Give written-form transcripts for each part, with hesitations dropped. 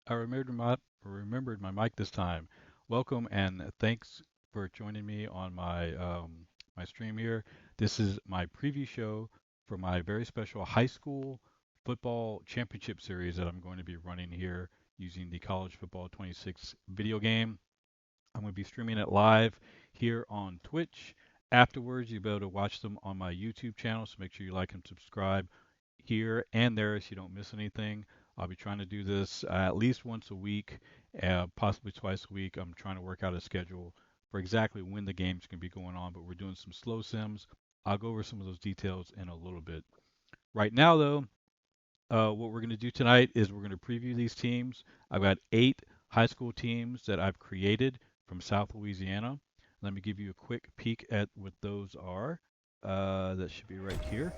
I remembered my mic this time. Welcome and thanks for joining me on my stream here. This is my preview show for my very special high school football championship series that I'm going to be running here using the College Football 26 video game. I'm going to be streaming it live here on Twitch. Afterwards, you'll be able to watch them on my YouTube channel, so make sure you like and subscribe here and there so you don't miss anything. I'll be trying to do this at least once a week, possibly twice a week. I'm trying to work out a schedule for exactly when the game's going to be going on, but we're doing some slow sims. I'll go over some of those details in a little bit. Right now, though, what we're going to do tonight is we're going to preview these teams. I've got 8 high school teams that I've created from South Louisiana. Let me give you a quick peek at what those are. That should be right here.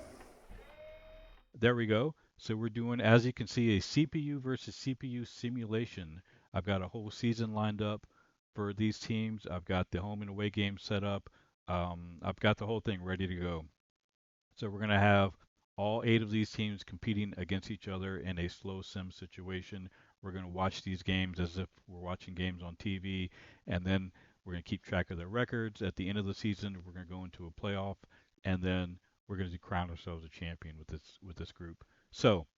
There we go. So we're doing, as you can see, a CPU versus CPU simulation. I've got a whole season lined up for these teams. I've got the home and away game set up. I've got the whole thing ready to go. So we're going to have all 8 of these teams competing against each other in a slow sim situation. We're going to watch these games as if we're watching games on TV, and then we're going to keep track of their records. At the end of the season, we're going to go into a playoff, and then we're going to crown ourselves a champion with this group. So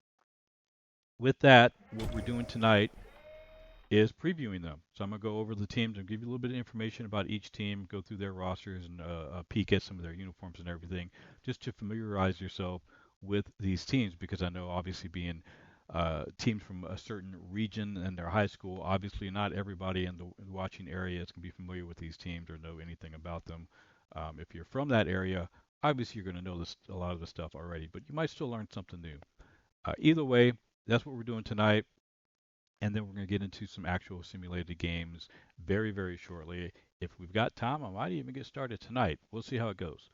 with that, what we're doing tonight is previewing them. So I'm going to go over the teams and give you a little bit of information about each team, go through their rosters and peek at some of their uniforms and everything, just to familiarize yourself with these teams because I know obviously being teams from a certain region and their high school, obviously not everybody in the watching area is going to be familiar with these teams or know anything about them. If you're from that area, obviously you're going to know a lot of the stuff already, but you might still learn something new. Either way, that's what we're doing tonight and then we're going to get into some actual simulated games very, very shortly. If we've got time, I might even get started tonight. We'll see how it goes.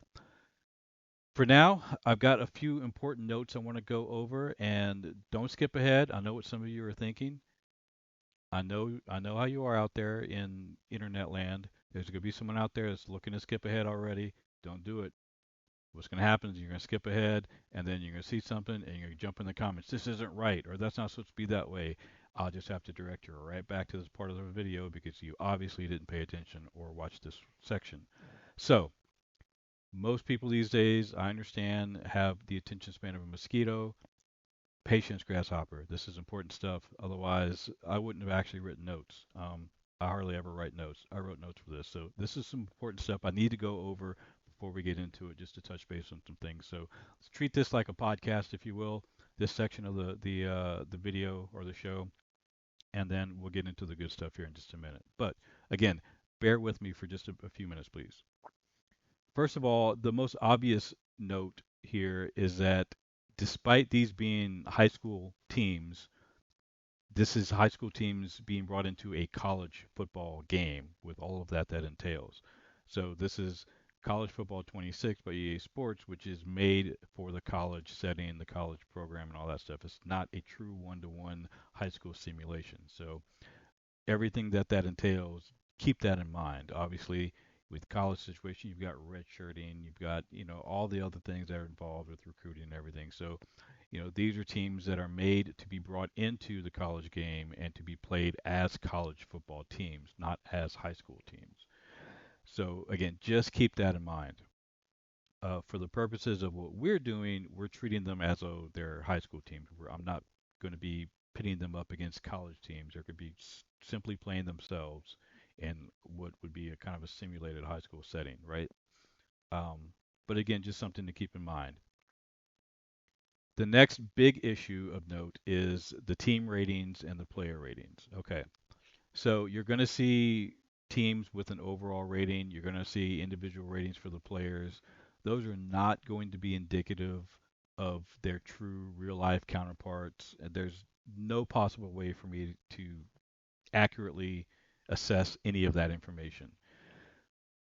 For now, I've got a few important notes I want to go over, and don't skip ahead. I know what some of you are thinking. I know how you are out there in internet land. There's going to be someone out there that's looking to skip ahead already. Don't do it. What's going to happen is you're going to skip ahead and then you're going to see something and you're going to jump in the comments. This isn't right or that's not supposed to be that way. I'll just have to direct you right back to this part of the video because you obviously didn't pay attention or watch this section. So, most people these days, I understand, have the attention span of a mosquito. Patience, grasshopper. This is important stuff. Otherwise, I wouldn't have actually written notes. I hardly ever write notes. I wrote notes for this. So this is some important stuff I need to go over before we get into it, just to touch base on some things. So let's treat this like a podcast, if you will. This section of the video or the show, and then we'll get into the good stuff here in just a minute. But again, bear with me for just a few minutes, please. First of all, the most obvious note here is that despite these being high school teams, this is high school teams being brought into a college football game with all of that that entails. So this is College Football 26 by EA Sports, which is made for the college setting, the college program, and all that stuff. It's not a true one-to-one high school simulation. So everything that that entails, keep that in mind. Obviously, with college situation, you've got redshirting, you've got all the other things that are involved with recruiting and everything. So, these are teams that are made to be brought into the college game and to be played as college football teams, not as high school teams. So again, just keep that in mind. For the purposes of what we're doing, we're treating them as though they're high school teams. I'm not going to be pitting them up against college teams. They're going to be simply playing themselves in what would be a kind of a simulated high school setting, right? Um, but again, just something to keep in mind. The next big issue of note is the team ratings and the player ratings. Okay, so you're going to see teams with an overall rating. You're going to see individual ratings for the players. Those are not going to be indicative of their true real life counterparts. And there's no possible way for me to accurately assess any of that information.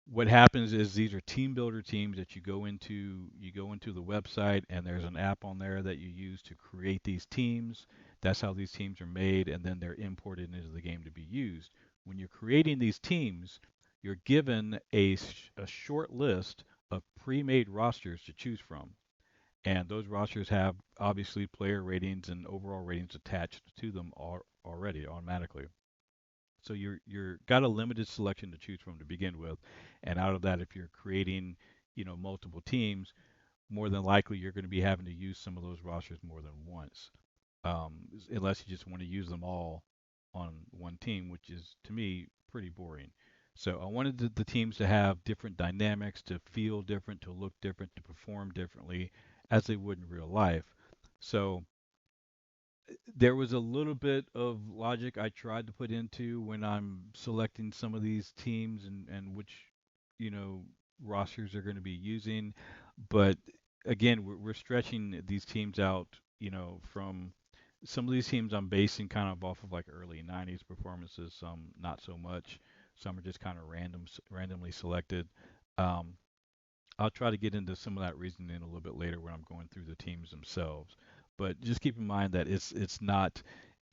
What happens is these are team builder teams that you go into the website and there's an app on there that you use to create these teams. That's how these teams are made and then they're imported into the game to be used. When you're creating these teams, you're given a short list of pre-made rosters to choose from, and those rosters have obviously player ratings and overall ratings attached to them already automatically. So you're got a limited selection to choose from to begin with, and out of that, if you're creating, multiple teams, more than likely you're going to be having to use some of those rosters more than once, unless you just want to use them all on one team, which is to me pretty boring. So I wanted the teams to have different dynamics, to feel different, to look different, to perform differently as they would in real life. So there was a little bit of logic I tried to put into when I'm selecting some of these teams and which, you know, rosters they're going to be using. But again, we're stretching these teams out, from some of these teams I'm basing kind of off of like early 90s performances, some not so much. Some are just kind of randomly selected. Um, I'll try to get into some of that reasoning a little bit later when I'm going through the teams themselves. But just keep in mind that it's not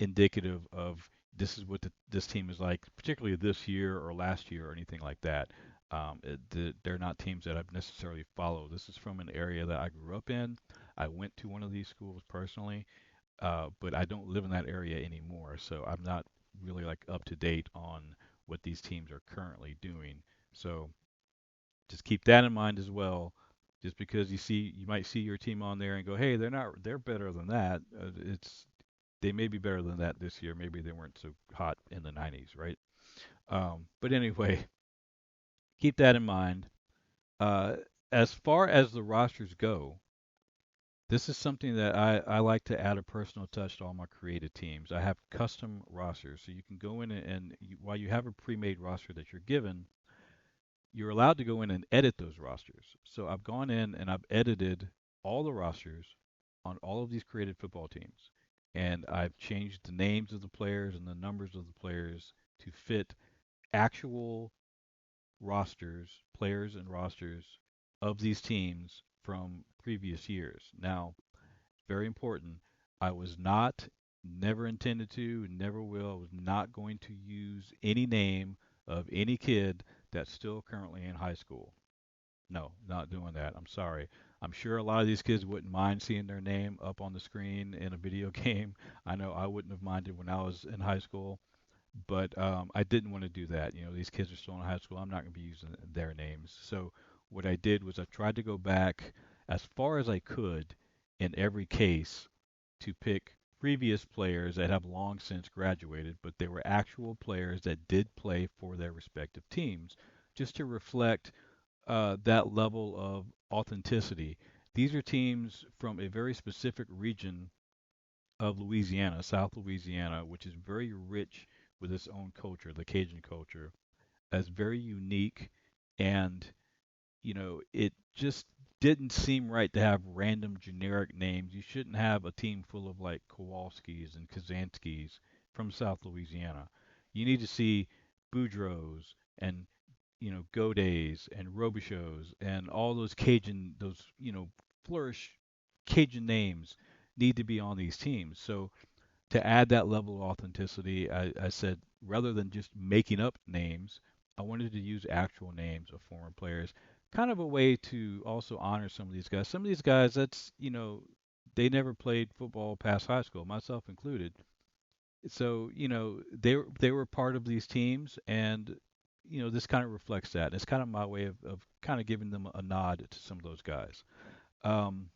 indicative of this is what this team is like, particularly this year or last year or anything like that. They're not teams that I've necessarily followed. This is from an area that I grew up in. I went to one of these schools personally, but I don't live in that area anymore, so I'm not really like up to date on what these teams are currently doing. So just keep that in mind as well. Just because you might see your team on there and go, hey, they're better than that. They may be better than that this year. Maybe they weren't so hot in the 90s, right? But anyway, keep that in mind. Uh, as far as the rosters go, this is something that I like to add a personal touch to all my created teams. I have custom rosters, so you can go in while you have a pre-made roster that you're given, you're allowed to go in and edit those rosters. So I've gone in and I've edited all the rosters on all of these created football teams. And I've changed the names of the players and the numbers of the players to fit actual rosters, players and rosters of these teams from previous years. Now, very important, I was not, never intended to, never will, I was not going to use any name of any kid that's still currently in high school. No, not doing that. I'm sorry. I'm sure a lot of these kids wouldn't mind seeing their name up on the screen in a video game. I know I wouldn't have minded when I was in high school, but I didn't want to do that. These kids are still in high school. I'm not going to be using their names. So what I did was I tried to go back as far as I could in every case to pick previous players that have long since graduated, but they were actual players that did play for their respective teams, just to reflect that level of authenticity. These are teams from a very specific region of Louisiana, South Louisiana, which is very rich with its own culture, the Cajun culture, that's very unique. And, it just didn't seem right to have random generic names. You shouldn't have a team full of like Kowalskis and Kazanskis from South Louisiana. You need to see Boudreaux and Godays and Robichaux and all those Cajun, those flourish Cajun names need to be on these teams. So to add that level of authenticity, I said rather than just making up names, I wanted to use actual names of former players, kind of a way to also honor some of these guys. Some of these guys, they never played football past high school, myself included. So they were part of these teams, and this kind of reflects that. It's kind of my way of kind of giving them a nod to some of those guys. Um,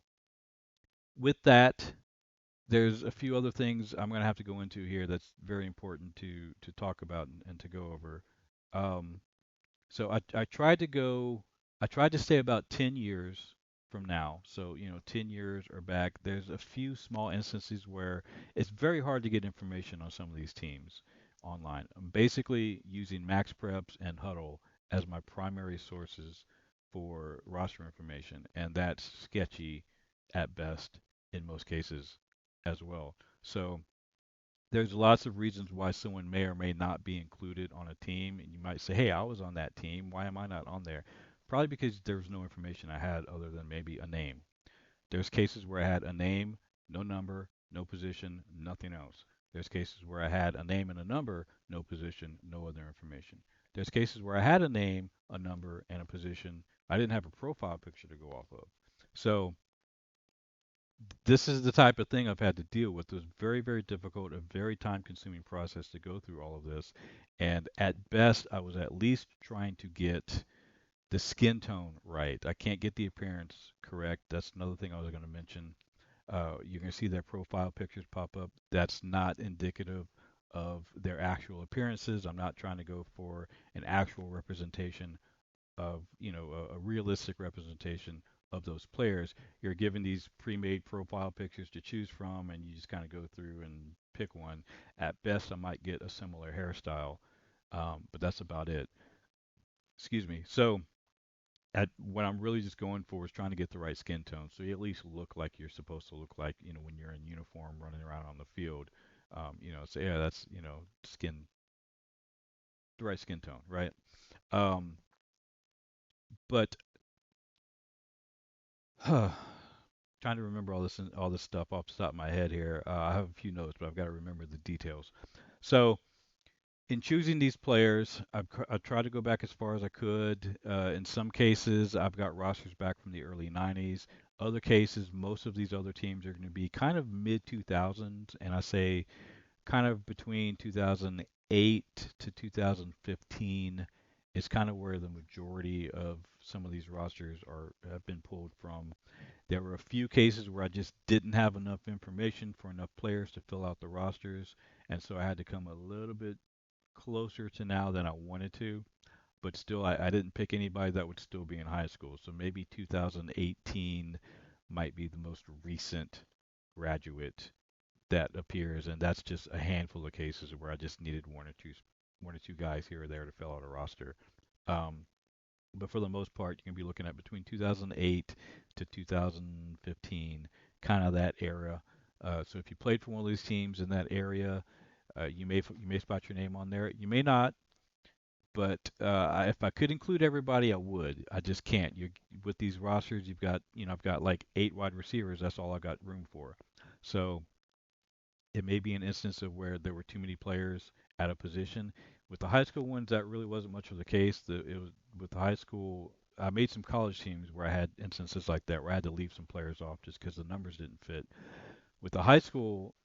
with that, there's a few other things I'm going to have to go into here that's very important to talk about and to go over. Um, so I tried to stay about 10 years from now. So, 10 years or back. There's a few small instances where it's very hard to get information on some of these teams online. I'm basically using Max Preps and Huddle as my primary sources for roster information, and that's sketchy at best in most cases as well. So, there's lots of reasons why someone may or may not be included on a team, and you might say, "Hey, I was on that team. Why am I not on there?" Probably because there was no information I had other than maybe a name. There's cases where I had a name, no number, no position, nothing else. There's cases where I had a name and a number, no position, no other information. There's cases where I had a name, a number, and a position. I didn't have a profile picture to go off of. So this is the type of thing I've had to deal with. It was very, very difficult, a very time-consuming process to go through all of this. And at best, I was at least trying to get the skin tone right. I can't get the appearance correct. That's another thing I was going to mention. You're going to see their profile pictures pop up. That's not indicative of their actual appearances. I'm not trying to go for an actual representation of, a realistic representation of those players. You're given these pre-made profile pictures to choose from, and you just kind of go through and pick one. At best, I might get a similar hairstyle, but that's about it. Excuse me. So what I'm really just going for is trying to get the right skin tone, so you at least look like you're supposed to look like, when you're in uniform running around on the field. So yeah, that's, skin, the right skin tone, right? Um, but trying to remember all this stuff off the top of my head here. I have a few notes, but I've got to remember the details. So in choosing these players, I tried to go back as far as I could. In some cases, I've got rosters back from the early 90s. Other cases, most of these other teams are going to be kind of mid 2000s, and I say kind of between 2008 to 2015 is kind of where the majority of some of these rosters are have been pulled from. There were a few cases where I just didn't have enough information for enough players to fill out the rosters, and so I had to come a little bit closer to now than I wanted to. But still, I didn't pick anybody that would still be in high school. So maybe 2018 might be the most recent graduate that appears, and that's just a handful of cases where I just needed one or two guys here or there to fill out a roster. Um, but for the most part, you can be looking at between 2008 to 2015, kind of that era. So if you played for one of these teams in that area, you may spot your name on there. You may not, but if I could include everybody, I would. I just can't. You with these rosters, you've got, I've got like 8 wide receivers. That's all I got room for. So it may be an instance of where there were too many players at a position. With the high school ones, that really wasn't much of the case. It was with the high school. I made some college teams where I had instances like that where I had to leave some players off just because the numbers didn't fit. With the high school,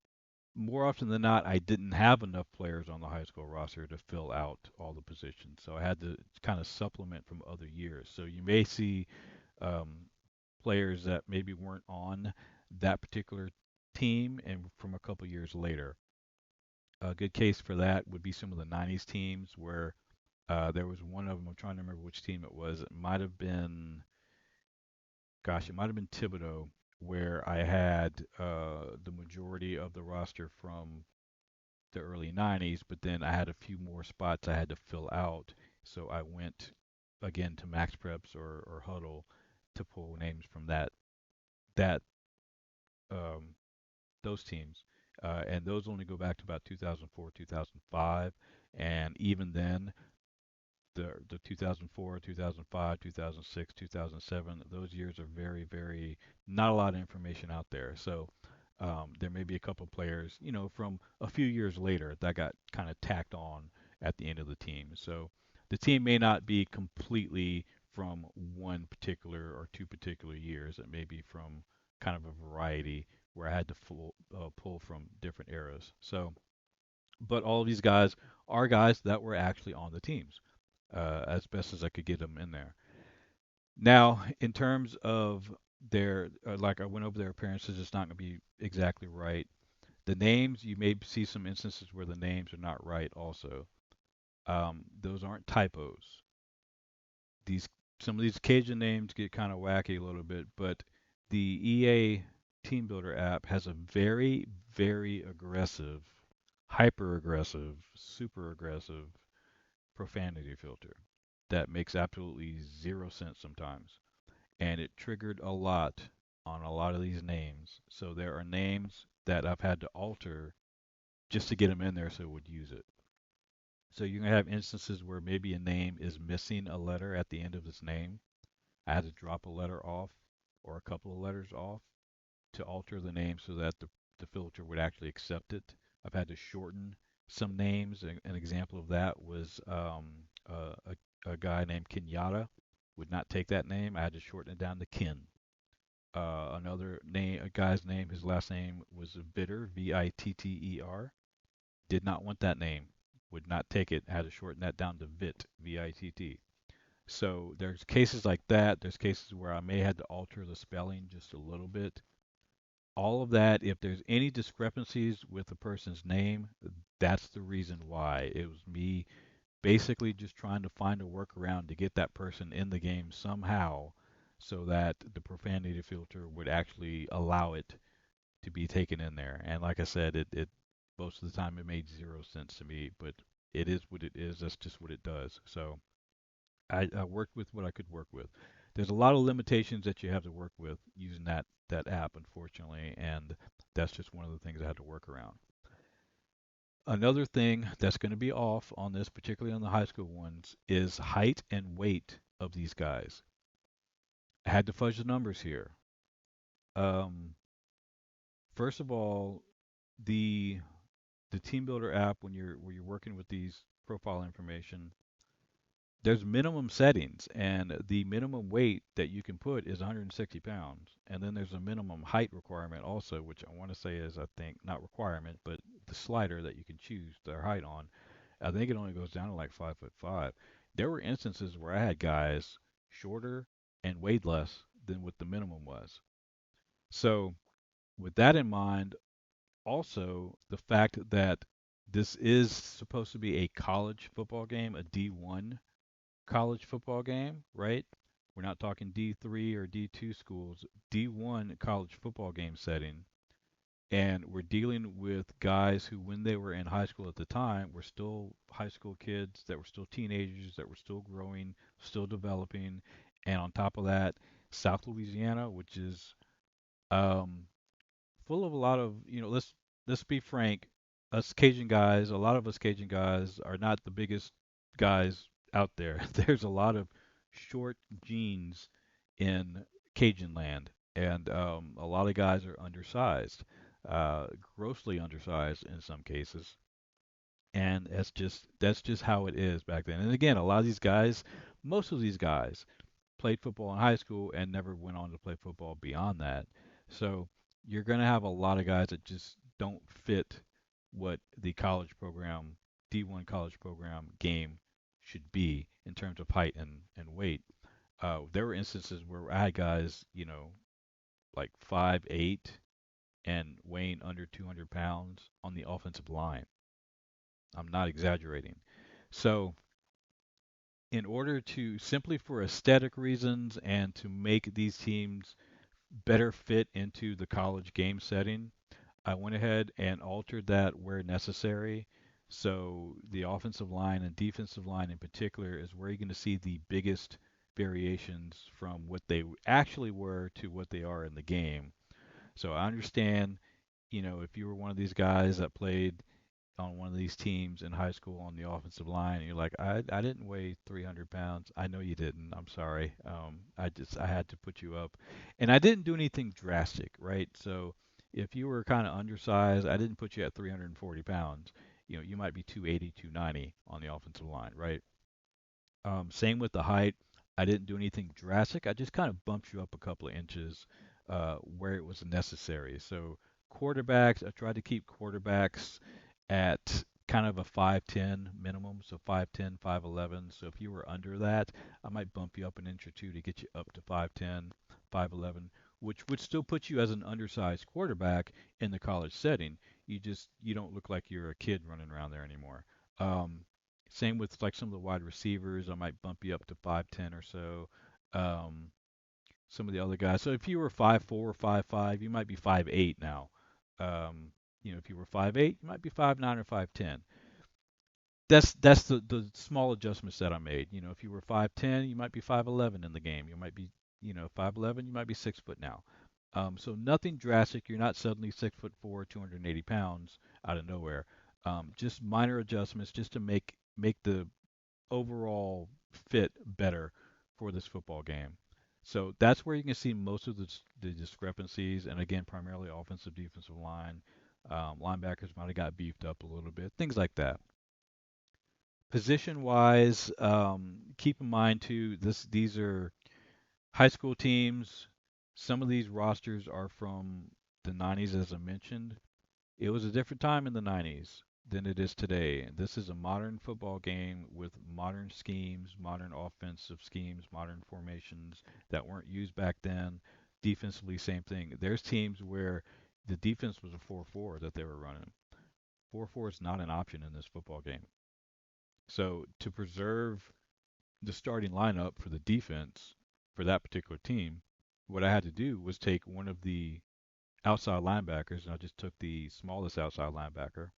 more often than not, I didn't have enough players on the high school roster to fill out all the positions, so I had to kind of supplement from other years. So you may see um, players that maybe weren't on that particular team and from a couple years later. A good case for that would be some of the 90s teams where there was one of them. I'm trying to remember which team it was. It might have been, gosh, it might have been Thibodeau, where I had the majority of the roster from the early 90s, but then I had a few more spots I had to fill out. So I went again to Max Preps or Huddle to pull names from that um, those teams, and those only go back to about 2004, 2005, and even then, the 2004, 2005, 2006, 2007, those years are very, very not a lot of information out there. So there may be a couple players, from a few years later that got kind of tacked on at the end of the team. So the team may not be completely from one particular or two particular years. It may be from kind of a variety where I had to pull from different eras. So, but all of these guys are guys that were actually on the teams as best as I could get them in there. Now, in terms of like I went over their appearances, it's not going to be exactly right. The names, you may see some instances where the names are not right also. Those aren't typos. These Some of these Cajun names get kind of wacky a little bit, but the EA Team Builder app has a very, very aggressive, hyper aggressive, super aggressive profanity filter that makes absolutely zero sense sometimes. And it triggered a lot on a lot of these names. So there are names that I've had to alter just to get them in there so it would use it. So you're going to have instances where maybe a name is missing a letter at the end of its name. I had to drop a letter off or a couple of letters off to alter the name so that the filter would actually accept it. I've had to shorten some names. An example of that was a guy named Kenyatta would not take that name. I had to shorten it down to Ken. Another name, a guy's name, his last name was Bitter, Vitter. Did not want that name. Would not take it. Had to shorten that down to Vit, Vitt. So there's cases like that. There's cases where I may have to alter the spelling just a little bit. All of that, if there's any discrepancies with the person's name, that's the reason why. It was me basically just trying to find a workaround to get that person in the game somehow so that the profanity filter would actually allow it to be taken in there. And like I said, it most of the time it made zero sense to me, but it is what it is. That's just what it does. So I worked with what I could work with. There's a lot of limitations that you have to work with using that app, unfortunately, and that's just one of the things I had to work around. Another thing that's going to be off on this, particularly on the high school ones, is height and weight of these guys. I had to fudge the numbers here. Um, First of all, the the Team Builder app when you're working with these profile information, there's minimum settings, and the minimum weight that you can put is 160 pounds. And then there's a minimum height requirement also, which I want to say is, I think, not requirement, but the slider that you can choose their height on. I think it only goes down to like 5'5". There were instances where I had guys shorter and weighed less than what the minimum was. So, with that in mind, also the fact that this is supposed to be a college football game, a D1 college football game, right? We're not talking D3 or D2 schools, D1 college football game setting. And we're dealing with guys who, when they were in high school at the time, were still high school kids, that were still teenagers, that were still growing, still developing. And on top of that, South Louisiana, which is um, full of a lot of, let's be frank, us Cajun guys, a lot of us Cajun guys are not the biggest guys out there. There's a lot of short genes in Cajun land, and a lot of guys are undersized, grossly undersized in some cases, and that's just how it is back then. And again, a lot of these guys, most of these guys played football in high school and never went on to play football beyond that. So you're going to have a lot of guys that just don't fit what the college program, D1 college program game should be in terms of height and weight. There were instances where I had guys, like 5'8" and weighing under 200 pounds on the offensive line. I'm not exaggerating. So in order to simply for aesthetic reasons and to make these teams better fit into the college game setting, I went ahead and altered that where necessary. So the offensive line and defensive line in particular is where you're going to see the biggest variations from what they actually were to what they are in the game. So I understand, if you were one of these guys that played on one of these teams in high school on the offensive line, and you're like, I didn't weigh 300 pounds. I know you didn't. I'm sorry. I had to put you up, and I didn't do anything drastic, right? So if you were kind of undersized, I didn't put you at 340 pounds. You might be 280, 290 on the offensive line, right? Same with the height. I didn't do anything drastic. I just kind of bumped you up a couple of inches where it was necessary. So quarterbacks, I tried to keep quarterbacks at kind of a 5'10 minimum, so 5'10, 5'11. So if you were under that, I might bump you up an inch or two to get you up to 5'10, 5'11, which would still put you as an undersized quarterback in the college setting. You don't look like you're a kid running around there anymore. Um, Same with like some of the wide receivers. I might bump you up to 5'10 or so. Um, some of the other guys. So if you were 5'4 or 5'5", you might be 5'8" now. If you were 5'8", you might be 5'9" or 5'10". That's the small adjustments that I made. If you were 5'10", you might be 5'11" in the game. You might be, 5'11", you might be 6 foot now. So nothing drastic. You're not suddenly 6'4", 280 pounds out of nowhere. Just minor adjustments just to make the overall fit better for this football game. So that's where you can see most of the discrepancies. And again, primarily offensive, defensive line. Linebackers might have got beefed up a little bit, things like that. Position wise, keep in mind too, these are high school teams. Some of these rosters are from the 90s, as I mentioned. It was a different time in the 90s than it is today. This is a modern football game with modern schemes, modern offensive schemes, modern formations that weren't used back then. Defensively, same thing. There's teams where the defense was a 4-4 that they were running. 4-4 is not an option in this football game. So to preserve the starting lineup for the defense for that particular team, what I had to do was take one of the outside linebackers, and I just took the smallest outside linebacker,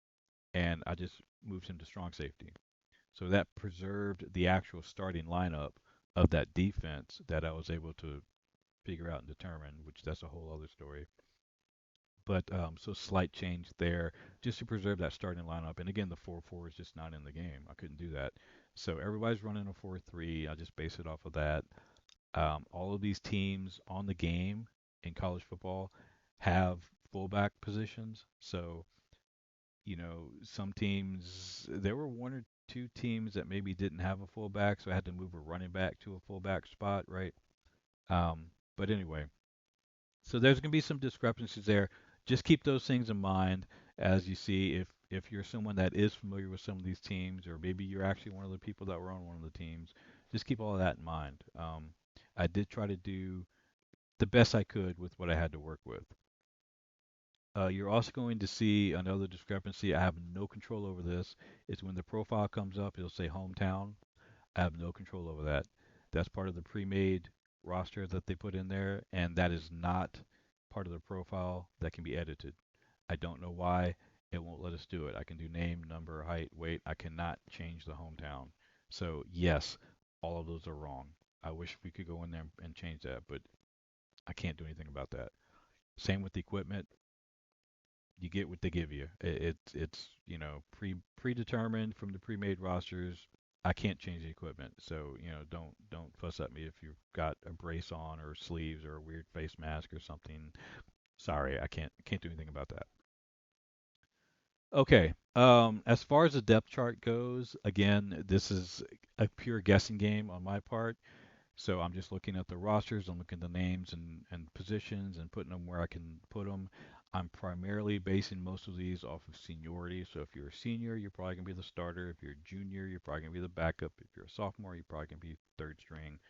and I just moved him to strong safety. So that preserved the actual starting lineup of that defense that I was able to figure out and determine, which that's a whole other story. But so slight change there just to preserve that starting lineup. And again, the 4-4 is just not in the game. I couldn't do that. So everybody's running a 4-3. I just base it off of that. All of these teams on the game in college football have fullback positions. So, some teams, there were one or two teams that maybe didn't have a fullback, so I had to move a running back to a fullback spot, right? Um, but anyway, so there's going to be some discrepancies there. Just keep those things in mind as you see if you're someone that is familiar with some of these teams, or maybe you're actually one of the people that were on one of the teams. Just keep all of that in mind. I did try to do the best I could with what I had to work with. You're also going to see another discrepancy. I have no control over this. Is when the profile comes up, it'll say hometown. I have no control over that. That's part of the pre-made roster that they put in there, and that is not part of the profile that can be edited. I don't know why it won't let us do it. I can do name, number, height, weight. I cannot change the hometown. So yes, all of those are wrong. I wish we could go in there and change that, but I can't do anything about that. Same with the equipment. You get what they give you. It's predetermined from the pre-made rosters. I can't change the equipment, so don't fuss at me if you've got a brace on or sleeves or a weird face mask or something. Sorry, I can't do anything about that. Okay. As far as the depth chart goes, again, this is a pure guessing game on my part. So I'm just looking at the rosters, I'm looking at the names and positions and putting them where I can put them. I'm primarily basing most of these off of seniority. So if you're a senior, you're probably going to be the starter. If you're a junior, you're probably going to be the backup. If you're a sophomore, you're probably going to be third string,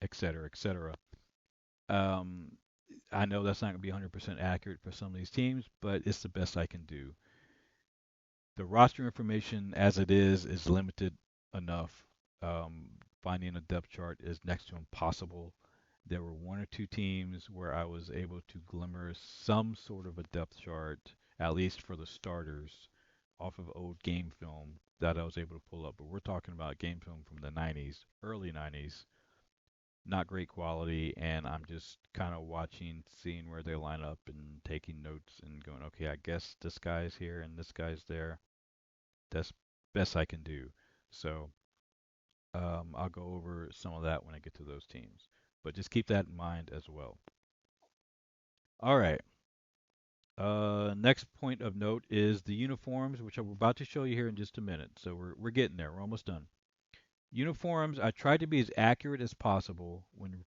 et cetera, et cetera. Um, I know that's not going to be 100% accurate for some of these teams, but it's the best I can do. The roster information as it is limited enough. Finding a depth chart is next to impossible. There were one or two teams where I was able to glimmer some sort of a depth chart, at least for the starters, off of old game film that I was able to pull up. But we're talking about game film from the 90s, early 90s, not great quality, and I'm just kind of watching, seeing where they line up and taking notes and going, okay, I guess this guy's here and this guy's there. That's best I can do. So I'll go over some of that when I get to those teams. But just keep that in mind as well. All right. Next point of note is the uniforms, which I'm about to show you here in just a minute. So we're getting there. We're almost done. Uniforms, I tried to be as accurate as possible when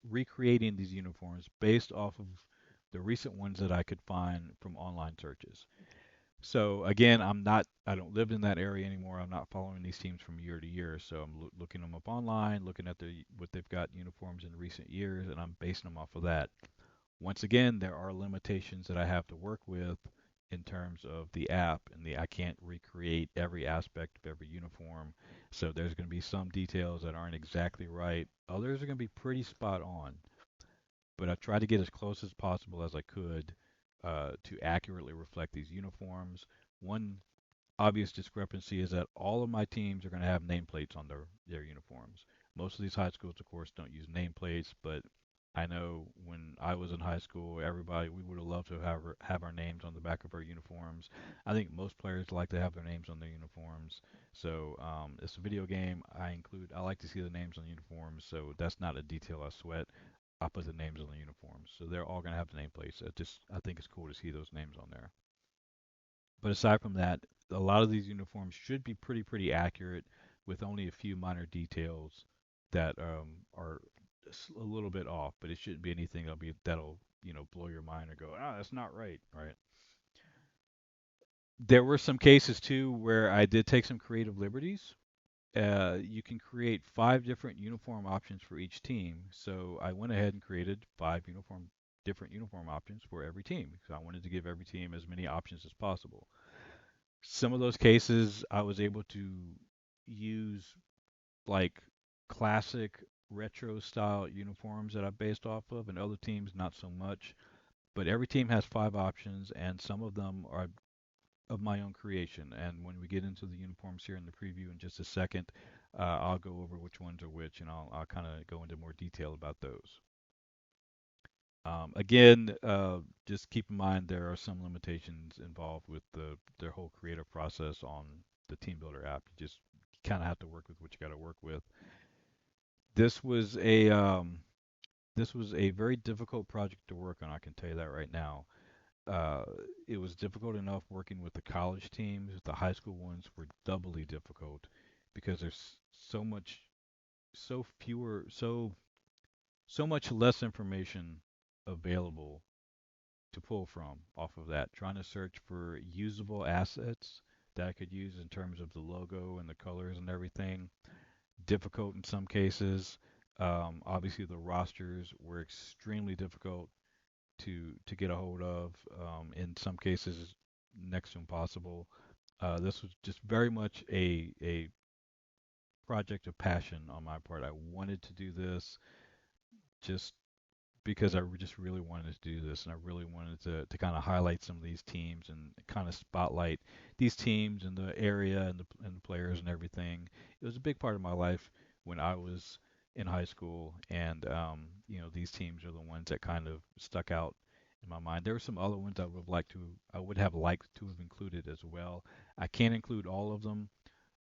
recreating these uniforms based off of the recent ones that I could find from online searches. So again, I don't live in that area anymore. I'm not following these teams from year to year. So I'm looking them up online, looking at what they've got uniforms in recent years, and I'm basing them off of that. Once again, there are limitations that I have to work with in terms of the app, and I can't recreate every aspect of every uniform. So there's going to be some details that aren't exactly right. Others are going to be pretty spot on. But I tried to get as close as possible as I could to accurately reflect these uniforms. One obvious discrepancy is that all of my teams are going to have nameplates on their uniforms. Most of these high schools, of course, don't use nameplates, but I know when I was in high school, everybody we would have loved to have our names on the back of our uniforms. I think most players like to have their names on their uniforms. So it's a video game. I like to see the names on the uniforms, so that's not a detail I sweat. I put the names on the uniforms, so they're all gonna have the nameplates. I think it's cool to see those names on there. But aside from that, a lot of these uniforms should be pretty accurate, with only a few minor details that are a little bit off, but it shouldn't be anything that'll blow your mind or go, that's not right, right? There were some cases too where I did take some creative liberties. You can create 5 different uniform options for each team. So I went ahead and created 5 different uniform options for every team. So I wanted to give every team as many options as possible. Some of those cases I was able to use like classic retro style uniforms that I based off of, and other teams not so much. But every team has 5 options, and some of them are of my own creation. And when we get into the uniforms here in the preview in just a second, I'll go over which ones are which, and I'll kind of go into more detail about those. Again, just keep in mind there are some limitations involved with their whole creative process on the Team Builder app. You just kind of have to work with what you got to work with. This was a this was a very difficult project to work on. I can tell you that right now. Uh, it was difficult enough working with the college teams. The high school ones were doubly difficult because there's so much, so fewer, so much less information available to pull from off of that. Trying to search for usable assets that I could use in terms of the logo and the colors and everything. Difficult in some cases. Obviously, the rosters were extremely difficult to get a hold of. In some cases, next to impossible. This was just very much a project of passion on my part. I wanted to do this just because just really wanted to do this, and I really wanted to kind of highlight some of these teams and kind of spotlight these teams and the area and the players and everything. It was a big part of my life when I was in high school, and these teams are the ones that kind of stuck out in my mind. There were some other ones I would have liked to have included as well. I can't include all of them,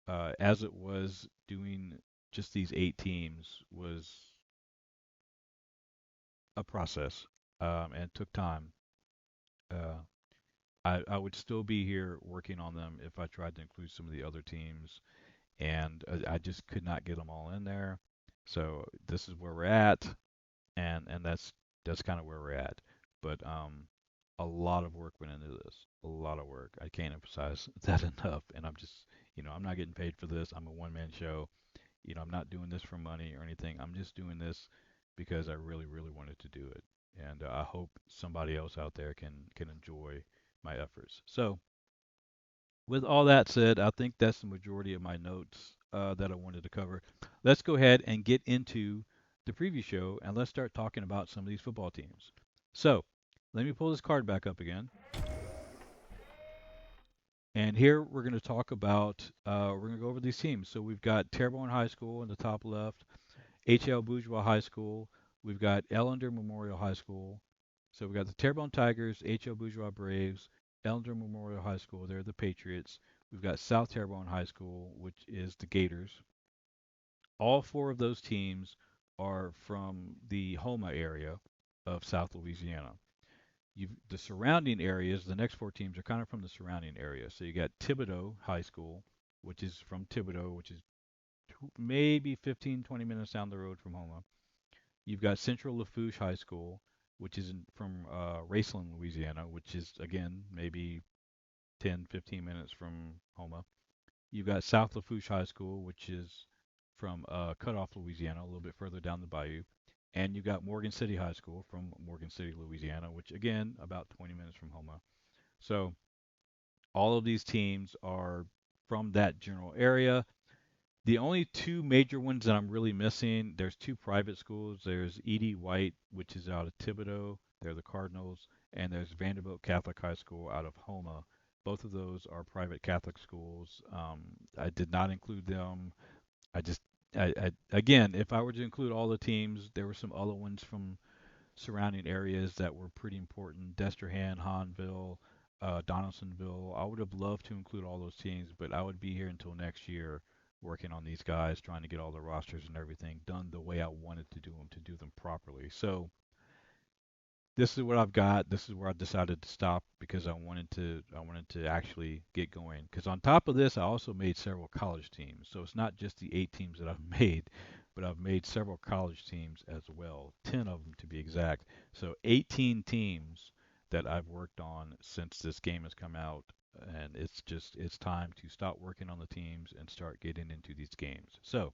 as it was doing just these 8 teams was a process, and took time. Uh, I would still be here working on them if I tried to include some of the other teams, and I just could not get them all in there. So this is where we're at, and that's kind of where we're at. But a lot of work went into this. A lot of work. I can't emphasize that enough. And I'm not getting paid for this. I'm a one-man show. I'm not doing this for money or anything. I'm just doing this because I really, really wanted to do it, and I hope somebody else out there can enjoy my efforts. So, with all that said, I think that's the majority of my notes that I wanted to cover. Let's go ahead and get into the preview show, and let's start talking about some of these football teams. So, let me pull this card back up again. And here we're going to talk about, we're going to go over these teams. So we've got Terrebonne High School in the top left, HL Bourgeois High School. We've got Ellender Memorial High School. So we've got the Terrebonne Tigers, HL Bourgeois Braves, Ellender Memorial High School. They're the Patriots. We've got South Terrebonne High School, which is the Gators. All 4 of those teams are from the Houma area of South Louisiana. The surrounding areas, the next 4 teams are kind of from the surrounding area. So you got Thibodaux High School, which is from Thibodaux, which is maybe 15, 20 minutes down the road from Houma. You've got Central Lafourche High School, which is from Raceland, Louisiana, which is, again, maybe 10, 15 minutes from Houma. You've got South Lafourche High School, which is from Cutoff, Louisiana, a little bit further down the bayou. And you've got Morgan City High School from Morgan City, Louisiana, which, again, about 20 minutes from Houma. So all of these teams are from that general area. The only 2 major ones that I'm really missing, there's 2 private schools. There's E.D. White, which is out of Thibodaux. They're the Cardinals. And there's Vanderbilt Catholic High School out of Houma. Both of those are private Catholic schools. I did not include them. I just, again, if I were to include all the teams, there were some other ones from surrounding areas that were pretty important. Destrehan, Hahnville, Donaldsonville. I would have loved to include all those teams, but I would be here until next year working on these guys, trying to get all the rosters and everything done the way I wanted to do them properly. So this is what I've got. This is where I decided to stop because I wanted to actually get going. Because on top of this, I also made several college teams. So it's not just the 8 teams that I've made, but I've made several college teams as well, 10 of them to be exact. So 18 teams that I've worked on since this game has come out, and it's time to stop working on the teams and start getting into these games. So